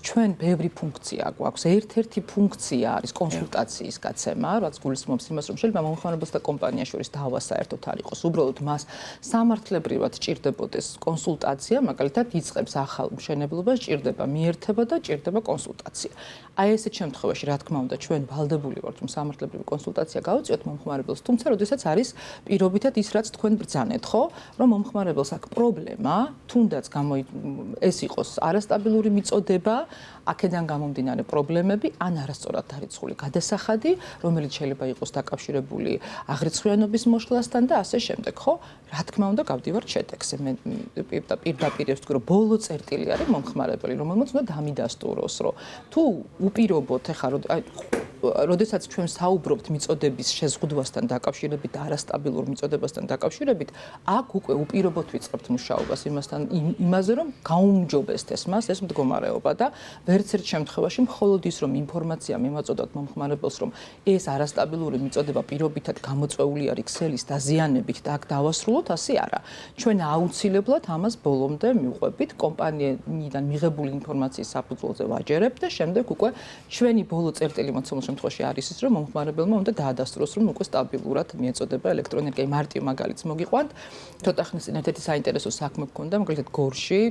ჩვენ ბევრი ფუნქცია გვაქვს. ერთ-ერთი ფუნქცია არის კონსულტაციის გაცემა, რაც გულისხმობს იმას, რომ შეიძლება მომხმარებელს და კომპანიას შორის დავა საერთოდ არ იყოს. უბრალოდ მას სამართლებრივად ჭირდებოდეს კონსულტაცია, მაგალითად იწყებს ახალ მშენებლობას, ჭირდება მიერთება და ჭირდება კონსულტაცია. აი ესეთ შემთხვევაში, რა თქმა უნდა, ჩვენ ვალდებული ვართ, რომ სამართლებრივი კონსულტაცია გავუწიოთ მომხმარებელს, თუმცა როდესაც არის პირობითად ის, რაც თქვენ ბრძანეთ, ხო, რომ მომხმარებელს აქვს პრობლემა, თუნდაც ეს იყოს არასტაბილური მიწოდება, აქედან გამომდინარე პრობლემები, ან არასწორად დარიცხული გადასახადი, რომელიც შეიძლება იყოს დაკავშირებული აღრიცხვიანობის მოშლასთან და ასე შემდეგ, ხო? რა თქმა უნდა, გავდივართ შედეგზე. მე პირდაპირ ვთქვი, რომ ბოლო წერტილი არის მომხმარებელი, რომელმაც უნდა დამიდასტუროს, რომ თუ უპირობოთ ახლა როდესაც ჩვენ საუბრობთ მიწოდების შეზღუდვასთან დაკავშირებით და არასტაბილურ მიწოდებასთან დაკავშირებით, აქ უკვე უპირობოდ ვიწყებთ მუშაობას იმაზე, რომ გაუმჯობესდეს მას ეს მდგომარეობა და ვერც ერთ შემთხვევაში მხოლოდ ის, რომ ინფორმაცია მემაწოდოთ მომხმარებელს, რომ ეს არასტაბილური მიწოდება პირობითად გამოწვეული არის ქსელის დაზიანებით და აქ დავასრულოთ, ასე არა. ჩვენ აუცილებლად ამას ბოლომდე მივყვებით, კომპანიიდან მიღებული ინფორმაციის საფუძველზე ვაჯერებთ და შემდეგ უკვე ჩვენი ბოლო წერტილი მოცემულ შემთხვევაში არის ის, რომ მომხმარებელმა უნდა დაადასტუროს, რომ უკვე სტაბილურად მიეწოდება ელექტროენერგია. მარტივ მაგალითს მოგიყვანთ. ცოტა ხნის წინ ერთ-ერთი საინტერესო საქმე გქონდა, მაგალითად გორში,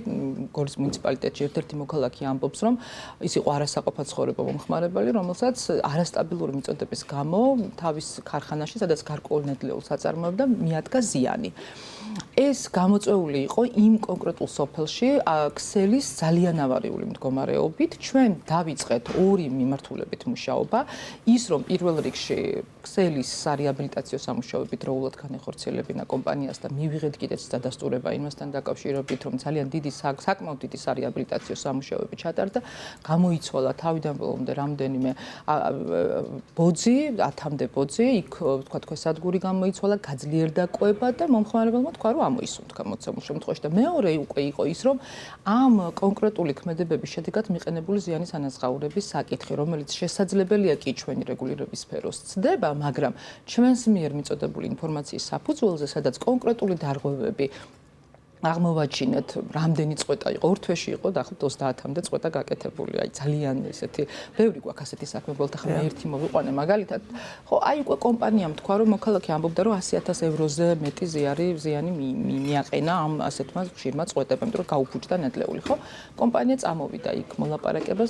გორის მუნიციპალიტეტში ერთ-ერთი მოქალაქე ამბობს, რომ ის იყო არასაყოფად ცხოვრება მომხმარებელი, რომელსაც არასტაბილური მიწოდების გამო თავის ქარხანაში, სადაც გარკვეულ ნედლეულს აწარმოებდა, მიადგა ზიანი. ეს გამოწვეული იყო იმ კონკრეტულ სოფელში ქსელის ძალიან ავარიული მდგომარეობით. ჩვენ დავიწყეთ ორი მიმართულებით მუშაობა. ის რომ პირველ რიგში ქსელის სარეაბილიტაციო სამუშაოები დროულად განეხორციელებინა კომპანიას და მივიღეთ კიდეც დადასტურება იმასთან დაკავშირებით, რომ ძალიან დიდი საკმაოდ დიდი სარეაბილიტაციო სამუშაოები ჩატარდა. გამოიცვალა თავიდან ბოლომდე რამდენიმე ბოძი, 10-მდე ბოძი, იქ თქვა სადგური გამოიცვალა, გაძლიერდა კვება და მომხმარებელმა თქვა, რომ ამოისუნთქა მოცემულ შემთხვევაში და მეორე უკვე იყო ის, რომ ამ კონკრეტული ქმედებების შედეგად მიყენებული ზიანის ანაზღაურების საკითხი, რომელიც შესაძლებელია კი ჩვენი რეგულირების სფეროს ცდება, მაგრამ ჩვენს მიერ მიწოდებული ინფორმაციის საფუძველზე, სადაც კონკრეტული დარღვევები აღმოვაჩინეთ, რამდენი წყვეტა იყო, ორ თვეში იყო დაახლოებით 30-მდე წყვეტა გაკეთებული. აი ძალიან ესეთი, ბევრი გვაქვს ასეთი საქმე, ბოლოთ ახლა მე ერთი მოვიყვანე მაგალითად. ხო, აი უკვე კომპანიამ თქვა, რომ მოქალაქე ამბობდა, რომ 100.000 ევროზე მეტი ზიანი მიაყენა ამ ასეთმა ხშირმა წყვეტებამ, იმიტომ რომ გაუფუჭდა ნედლეული, ხო? კომპანია წამოვიდა იქ მოლაპარაკებას